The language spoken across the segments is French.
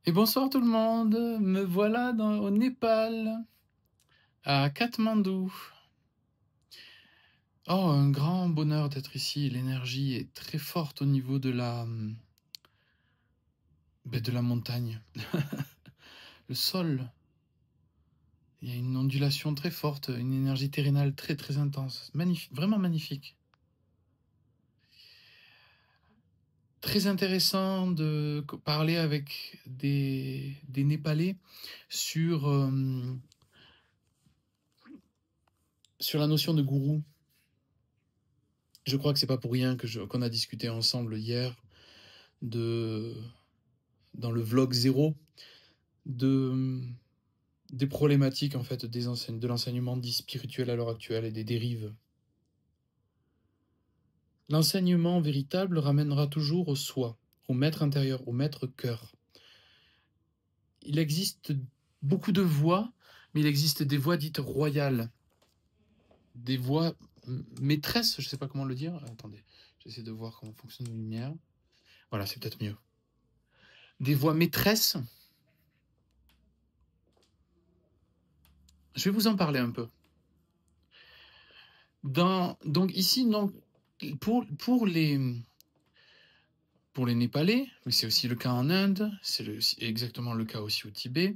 Et bonsoir tout le monde, me voilà au Népal, à Katmandou. Oh, un grand bonheur d'être ici. L'énergie est très forte au niveau de la montagne. Le sol, il y a une ondulation très forte, une énergie terrénale très très intense. Magnifique, vraiment magnifique. Très intéressant de parler avec des Népalais sur, sur la notion de gourou. Je crois que c'est pas pour rien qu'on a discuté ensemble hier dans le vlog 0 de, des problématiques en fait de l'enseignement dit spirituel à l'heure actuelle et des dérives. L'enseignement véritable ramènera toujours au soi, au maître intérieur, au maître cœur. Il existe beaucoup de voies, mais il existe des voies dites royales, des voies maîtresses, je ne sais pas comment le dire. Attendez, j'essaie de voir comment fonctionne la lumière. Voilà, c'est peut-être mieux. Des voies maîtresses. Je vais vous en parler un peu. Donc ici, donc, pour les Népalais, mais c'est aussi le cas en Inde, c'est exactement le cas aussi au Tibet,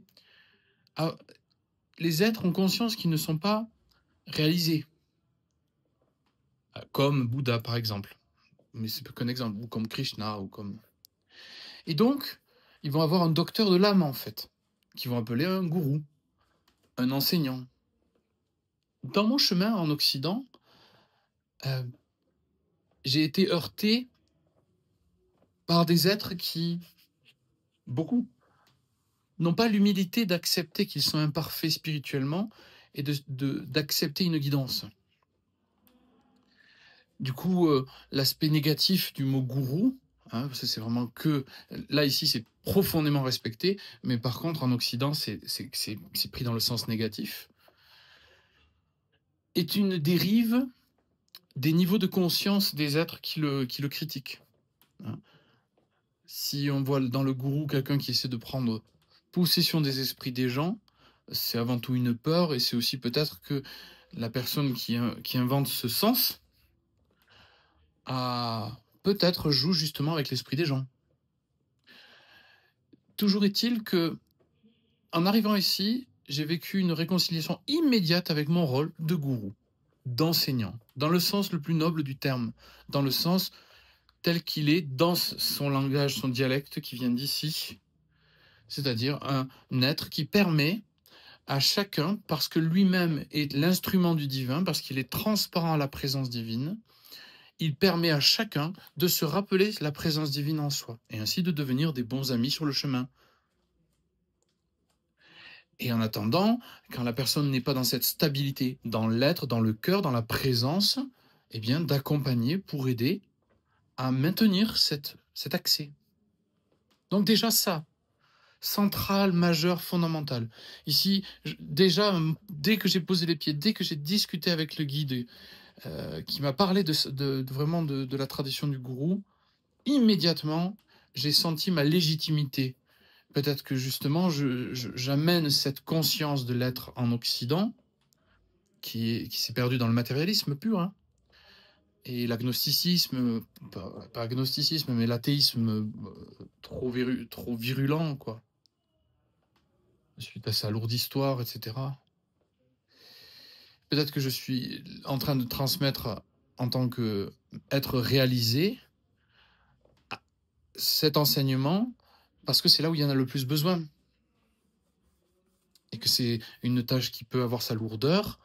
les êtres ont conscience qu'ils ne sont pas réalisés, comme Bouddha par exemple, mais c'est qu'un exemple, ou comme Krishna, ou comme... Et donc, ils vont avoir un docteur de l'âme en fait, qu'ils vont appeler un gourou, un enseignant. Dans mon chemin en Occident, j'ai été heurté par des êtres qui, beaucoup, n'ont pas l'humilité d'accepter qu'ils sont imparfaits spirituellement et d'accepter une guidance. Du coup, l'aspect négatif du mot gourou, hein, parce que c'est vraiment que... Là, ici, c'est profondément respecté, mais par contre, en Occident, c'est pris dans le sens négatif, est une dérive des niveaux de conscience des êtres qui le critiquent. Hein. Si on voit dans le gourou quelqu'un qui essaie de prendre possession des esprits des gens, c'est avant tout une peur, et c'est aussi peut-être que la personne qui invente ce sens peut-être joue justement avec l'esprit des gens. Toujours est-il que, en arrivant ici, j'ai vécu une réconciliation immédiate avec mon rôle de gourou, d'enseignant, dans le sens le plus noble du terme, dans le sens tel qu'il est dans son langage, son dialecte qui vient d'ici, c'est-à-dire un être qui permet à chacun, parce que lui-même est l'instrument du divin, parce qu'il est transparent à la présence divine, il permet à chacun de se rappeler la présence divine en soi, et ainsi de devenir des bons amis sur le chemin. Et en attendant, quand la personne n'est pas dans cette stabilité, dans l'être, dans le cœur, dans la présence, eh bien d'accompagner pour aider à maintenir cet accès. Donc déjà ça, central, majeur, fondamental. Ici, déjà, dès que j'ai posé les pieds, dès que j'ai discuté avec le guide qui m'a parlé vraiment de la tradition du gourou, immédiatement, j'ai senti ma légitimité. Peut-être que justement, j'amène cette conscience de l'être en Occident, qui s'est perdu dans le matérialisme pur, hein, et l'agnosticisme, pas agnosticisme, mais l'athéisme trop virulent, quoi, suite à sa lourde histoire, etc. Peut-être que je suis en train de transmettre, en tant qu'être réalisé, cet enseignement, parce que c'est là où il y en a le plus besoin. Et que c'est une tâche qui peut avoir sa lourdeur,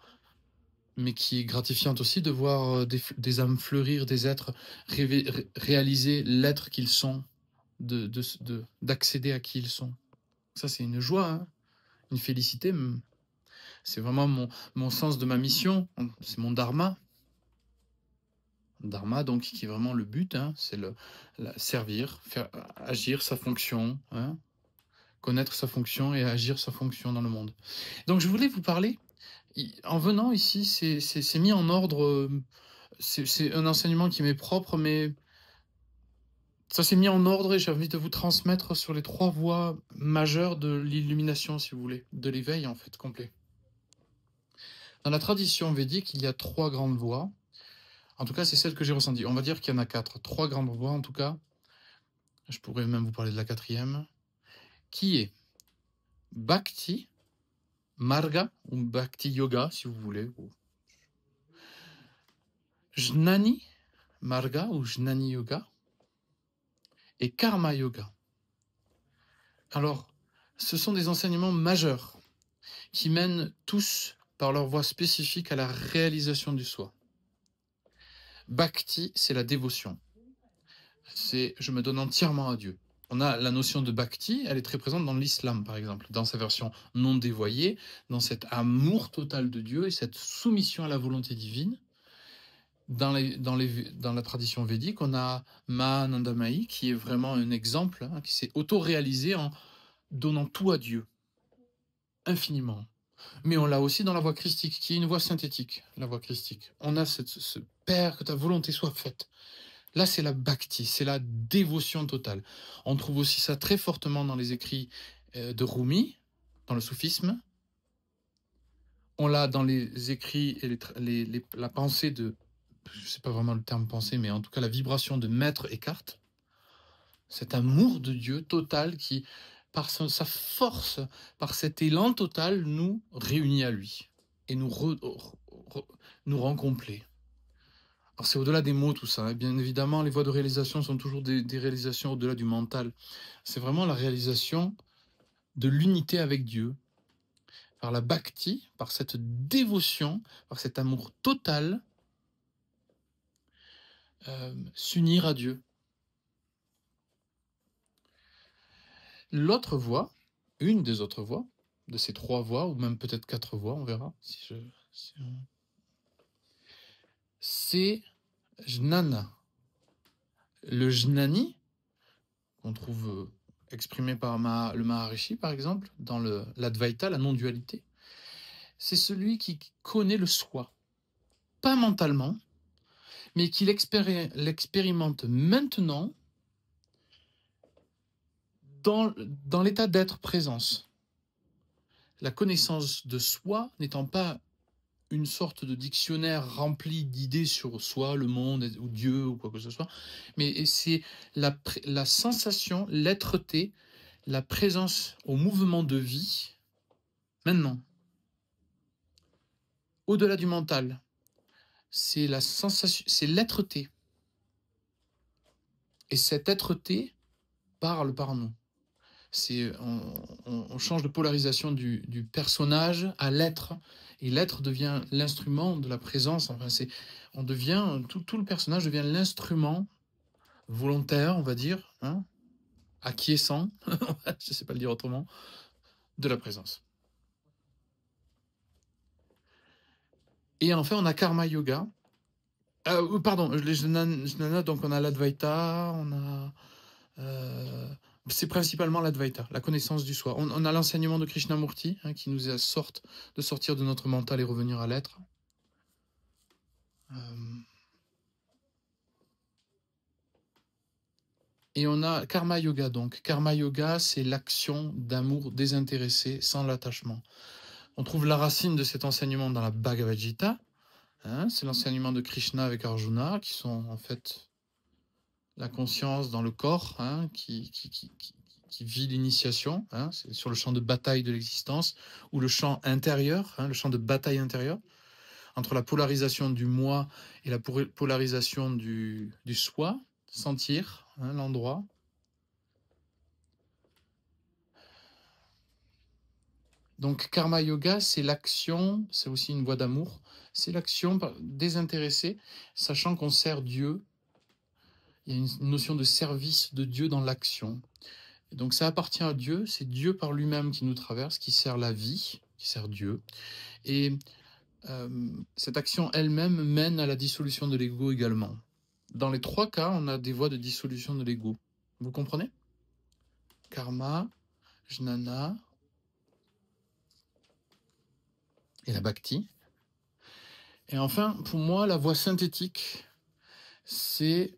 mais qui est gratifiante aussi de voir des âmes fleurir, des êtres réaliser l'être qu'ils sont, d'accéder à qui ils sont. Ça, c'est une joie, hein, une félicité. C'est vraiment mon sens de ma mission, c'est mon dharma. Dharma, donc, qui est vraiment le but, hein, c'est servir, faire agir sa fonction, hein, connaître sa fonction et agir sa fonction dans le monde. Donc, je voulais vous parler, en venant ici, c'est mis en ordre, c'est un enseignement qui m'est propre, mais Ça s'est mis en ordre et j'ai envie de vous transmettre sur les 3 voies majeures de l'illumination, si vous voulez, de l'éveil, en fait, complet. Dans la tradition védique, il y a 3 grandes voies. En tout cas, c'est celle que j'ai ressentie. On va dire qu'il y en a 4. 3 grandes voies, en tout cas. Je pourrais même vous parler de la 4e, qui est Bhakti, Marga, ou Bhakti Yoga, si vous voulez. Jnani, Marga, ou Jnani Yoga, et Karma Yoga. Alors, ce sont des enseignements majeurs qui mènent tous, par leur voie spécifique, à la réalisation du soi. Bhakti, c'est la dévotion. C'est je me donne entièrement à Dieu. On a la notion de bhakti, elle est très présente dans l'islam, par exemple, dans sa version non dévoyée, dans cet amour total de Dieu et cette soumission à la volonté divine. Dans la tradition védique, on a Mahanandamayi, qui est vraiment un exemple, qui s'est auto-réalisé en donnant tout à Dieu, infiniment. Mais on l'a aussi dans la voie christique, qui est une voie synthétique, la voie christique. On a ce Père, que ta volonté soit faite. Là, c'est la bhakti, c'est la dévotion totale. On trouve aussi ça très fortement dans les écrits de Rumi, dans le soufisme. On l'a dans les écrits et la pensée de, je ne sais pas vraiment le terme pensée, mais en tout cas la vibration de Maître Eckhart. Cet amour de Dieu total qui, par sa force, par cet élan total, nous réunit à lui et nous rend complets. Alors c'est au-delà des mots tout ça, hein. Bien évidemment les voies de réalisation sont toujours des réalisations au-delà du mental. C'est vraiment la réalisation de l'unité avec Dieu, par la bhakti, par cette dévotion, par cet amour total, s'unir à Dieu. L'autre voie, une des autres voies, de ces 3 voies, ou même peut-être 4 voies, on verra, c'est Jnana. Le Jnani, qu'on trouve exprimé par le Maharishi, par exemple, dans l'Advaita, la non-dualité, c'est celui qui connaît le soi. Pas mentalement, mais qui l'expérimente maintenant dans l'état d'être présence. La connaissance de soi n'étant pas une sorte de dictionnaire rempli d'idées sur soi, le monde ou Dieu ou quoi que ce soit, mais c'est la sensation, l'être-té, la présence au mouvement de vie, maintenant. Au-delà du mental, c'est la sensation, c'est l'être-té. Et cet être-té parle par nous. On change de polarisation du personnage à l'être, et l'être devient l'instrument de la présence. Enfin, on devient tout le personnage devient l'instrument volontaire, on va dire, acquiescent, je ne sais pas le dire autrement, de la présence. Et enfin, on a Karma Yoga. Pardon, les jnana, donc on a l'Advaita, on a... c'est principalement l'Advaita, la connaissance du soi. On a l'enseignement de Krishnamurti, qui nous de sortir de notre mental et revenir à l'être. Et on a Karma Yoga, donc. Karma Yoga, c'est l'action d'amour désintéressé, sans l'attachement. On trouve la racine de cet enseignement dans la Bhagavad Gita. C'est l'enseignement de Krishna avec Arjuna, qui sont en fait la conscience dans le corps, qui vit l'initiation, c'est sur le champ de bataille de l'existence, ou le champ intérieur, le champ de bataille intérieure, entre la polarisation du moi et la polarisation du soi, sentir l'endroit. Donc Karma Yoga, c'est l'action, c'est aussi une voie d'amour, c'est l'action désintéressée, sachant qu'on sert Dieu. Il y a une notion de service de Dieu dans l'action. Et donc ça appartient à Dieu, c'est Dieu par lui-même qui nous traverse, qui sert la vie, qui sert Dieu. Et cette action elle-même mène à la dissolution de l'ego également. Dans les 3 cas, on a des voies de dissolution de l'ego. Vous comprenez? Karma, Jnana et la Bhakti. Et enfin, pour moi, la voie synthétique, c'est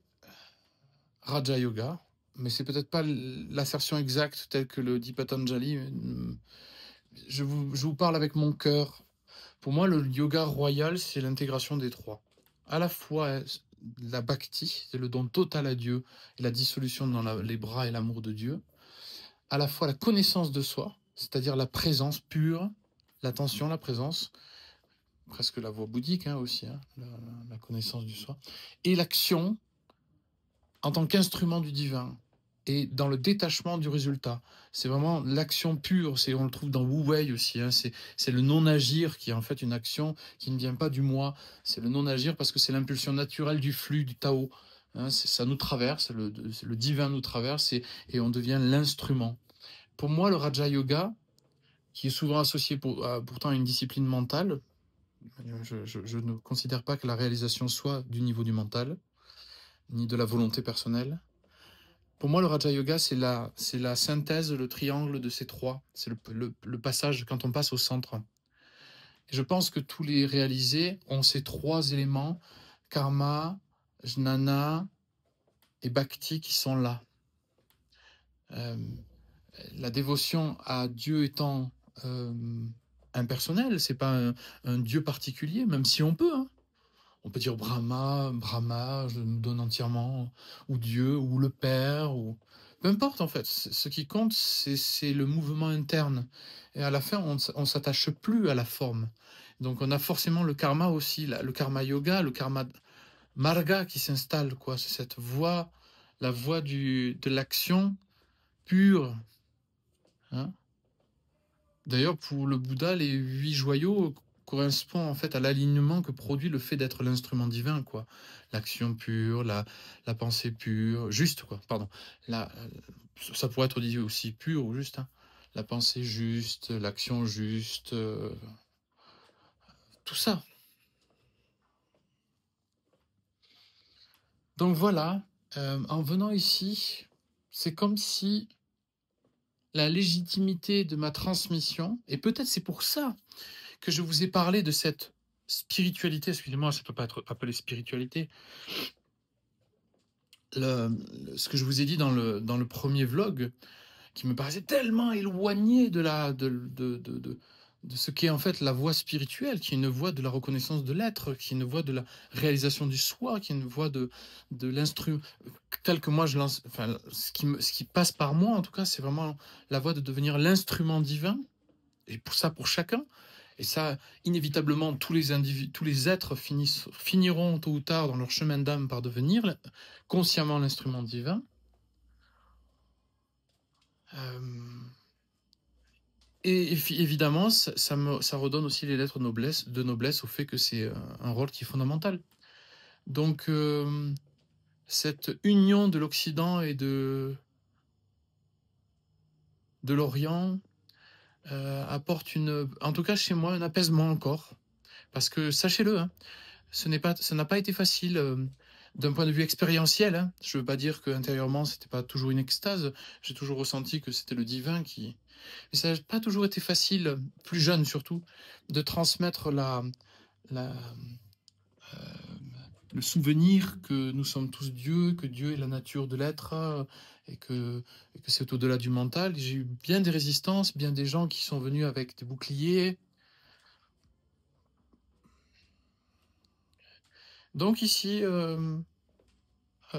Raja Yoga, mais c'est peut-être pas l'assertion exacte telle que le dit Patanjali. Je vous parle avec mon cœur. Pour moi, le yoga royal, c'est l'intégration des trois. À la fois la bhakti, c'est le don total à Dieu et la dissolution dans les bras et l'amour de Dieu. À la fois la connaissance de soi, c'est-à-dire la présence pure, l'attention, la présence, presque la voie bouddhique aussi, la connaissance du soi, et l'action en tant qu'instrument du divin et dans le détachement du résultat. C'est vraiment l'action pure, on le trouve dans Wu Wei aussi, c'est le non-agir qui est en fait une action qui ne vient pas du moi, c'est le non-agir parce que c'est l'impulsion naturelle du flux, du Tao. Ça nous traverse, le divin nous traverse et on devient l'instrument. Pour moi, le Raja Yoga, qui est souvent associé pourtant à une discipline mentale, je ne considère pas que la réalisation soit du niveau du mental, ni de la volonté personnelle. Pour moi, le Raja Yoga, c'est la synthèse, le triangle de ces trois. C'est le passage quand on passe au centre. Et je pense que tous les réalisés ont ces trois éléments, karma, jnana et bhakti, qui sont là. La dévotion à Dieu étant impersonnelle, c'est pas un Dieu particulier, même si on peut. On peut dire Brahma, je me donne entièrement, ou Dieu, ou le Père, ou peu importe en fait. Ce qui compte, c'est le mouvement interne. Et à la fin, on s'attache plus à la forme. Donc on a forcément le karma aussi, le karma yoga, le karma marga qui s'installe, quoi. C'est cette voie, la voie de l'action pure. D'ailleurs, pour le Bouddha, les 8 joyaux correspondent en fait à l'alignement que produit le fait d'être l'instrument divin, quoi. L'action pure, la pensée pure, juste, quoi, pardon. Ça pourrait être dit aussi pure ou juste, La pensée juste, l'action juste, tout ça. Donc voilà, en venant ici, c'est comme si la légitimité de ma transmission, et peut-être c'est pour ça que je vous ai parlé de cette spiritualité, excusez-moi, ça ne peut pas être appelé spiritualité. Ce que je vous ai dit dans le premier vlog, qui me paraissait tellement éloigné de ce qu'est en fait la voie spirituelle, qui est une voie de la reconnaissance de l'être, qui est une voie de la réalisation du soi, qui est une voie de l'instrument, tel que moi je lance, enfin, ce qui passe par moi en tout cas, c'est vraiment la voie de devenir l'instrument divin, et pour ça, pour chacun. Et ça, inévitablement, tous les êtres finiront tôt ou tard dans leur chemin d'âme par devenir consciemment l'instrument divin. Et évidemment, ça redonne aussi les lettres de noblesse au fait que c'est un rôle qui est fondamental. Donc, cette union de l'Occident et de l'Orient apporte en tout cas chez moi, un apaisement encore. Parce que, sachez-le, ça n'a pas été facile d'un point de vue expérientiel. Je ne veux pas dire qu'intérieurement, c'était pas toujours une extase. J'ai toujours ressenti que c'était le divin qui... Mais ça n'a pas toujours été facile, plus jeune surtout, de transmettre le souvenir que nous sommes tous Dieu, que Dieu est la nature de l'être et que c'est au-delà du mental. J'ai eu bien des résistances, bien des gens qui sont venus avec des boucliers. Donc ici,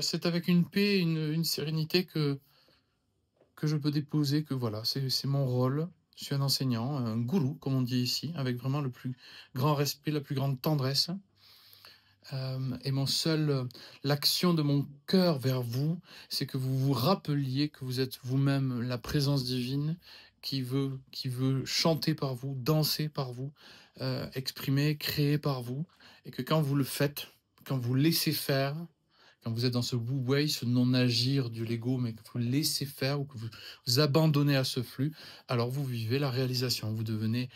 c'est avec une paix, une sérénité que je peux déposer, que voilà, c'est mon rôle. Je suis un enseignant, un gourou, comme on dit ici, avec vraiment le plus grand respect, la plus grande tendresse. Et l'action de mon cœur vers vous, c'est que vous vous rappeliez que vous êtes vous-même la présence divine qui veut chanter par vous, danser par vous, exprimer, créer par vous, et que quand vous le faites, quand vous laissez faire, quand vous êtes dans ce wu wei, ce non-agir du l'ego, mais que vous laissez faire ou que vous abandonnez à ce flux, alors vous vivez la réalisation. Vous devenez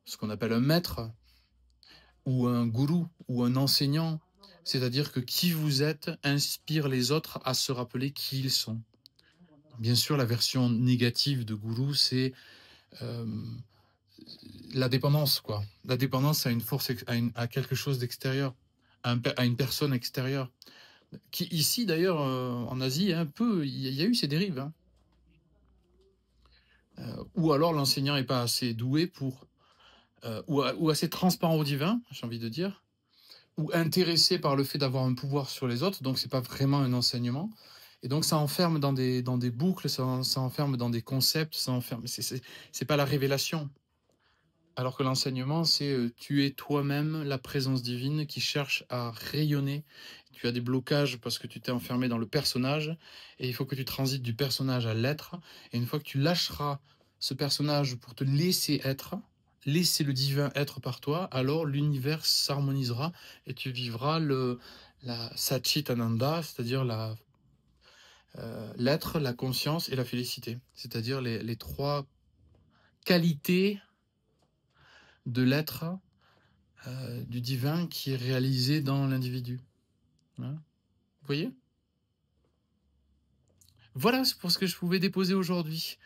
ce qu'on appelle un maître, ou un gourou, ou un enseignant. C'est-à-dire que qui vous êtes inspire les autres à se rappeler qui ils sont. Bien sûr, la version négative de gourou, c'est la dépendance, quoi. La dépendance à une force, à quelque chose d'extérieur, à une personne extérieure. qui ici d'ailleurs, en Asie, un peu, il y a eu ces dérives, hein. Ou alors l'enseignant est pas assez doué pour, ou assez transparent au divin, j'ai envie de dire, ou intéressé par le fait d'avoir un pouvoir sur les autres, donc c'est pas vraiment un enseignement. Et donc ça enferme dans des boucles, ça enferme dans des concepts, ça enferme, c'est pas la révélation. Alors que l'enseignement, c'est, tu es toi-même la présence divine qui cherche à rayonner. Tu as des blocages parce que tu t'es enfermé dans le personnage et il faut que tu transites du personnage à l'être, et une fois que tu lâcheras ce personnage pour te laisser être, laisser le divin être par toi, alors l'univers s'harmonisera et tu vivras le la Satchitananda, c'est-à-dire l'être, la conscience et la félicité. C'est-à-dire les 3 qualités de l'être, du divin qui est réalisé dans l'individu. Hein. Vous voyez? Voilà, c'est pour ce que je pouvais déposer aujourd'hui.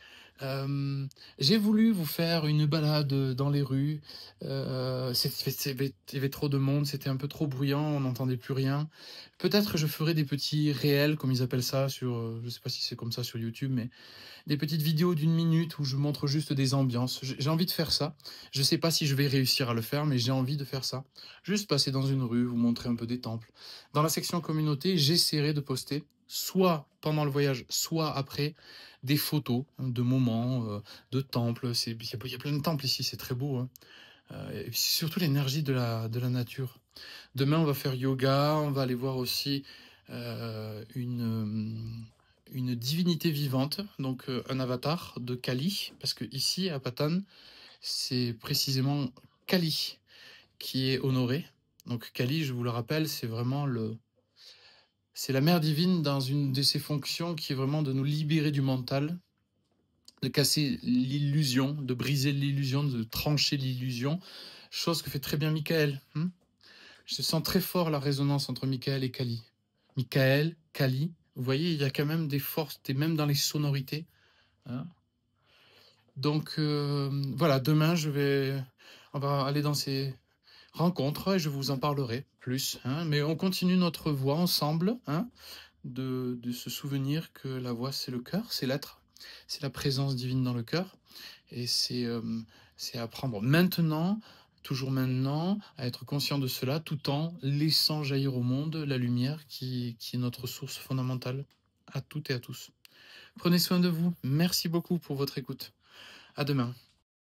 J'ai voulu vous faire une balade dans les rues. Il y avait trop de monde, c'était un peu trop bruyant, on n'entendait plus rien. Peut-être que je ferai des petits réels, comme ils appellent ça, sur, je sais pas si c'est comme ça sur YouTube, mais des petites vidéos d'une minute où je montre juste des ambiances. J'ai envie de faire ça. Je sais pas si je vais réussir à le faire, mais j'ai envie de faire ça. Juste passer dans une rue, vous montrer un peu des temples. Dans la section communauté, j'essaierai de poster, soit pendant le voyage, soit après, des photos de moments, de temples. Il y a plein de temples ici, c'est très beau, hein. Et puis c'est surtout l'énergie de la nature. Demain, on va faire yoga, on va aller voir aussi une divinité vivante, donc un avatar de Kali, parce que ici, à Patan, c'est précisément Kali qui est honoré. Donc Kali, je vous le rappelle, c'est vraiment c'est la mère divine dans une de ses fonctions qui est vraiment de nous libérer du mental, de casser l'illusion, de briser l'illusion, de trancher l'illusion, chose que fait très bien Michael. Je sens très fort la résonance entre Michael et Kali. Michael, Kali, vous voyez, il y a quand même des forces, et même dans les sonorités. Hein. Donc voilà, demain, on va aller dans ces rencontres et je vous en parlerai plus. Hein. Mais on continue notre voie ensemble, hein, de se souvenir que la voix, c'est le cœur, c'est l'être, c'est la présence divine dans le cœur. Et c'est apprendre maintenant, toujours maintenant, à être conscient de cela, tout en laissant jaillir au monde la lumière qui est notre source fondamentale à toutes et à tous. Prenez soin de vous. Merci beaucoup pour votre écoute. À demain.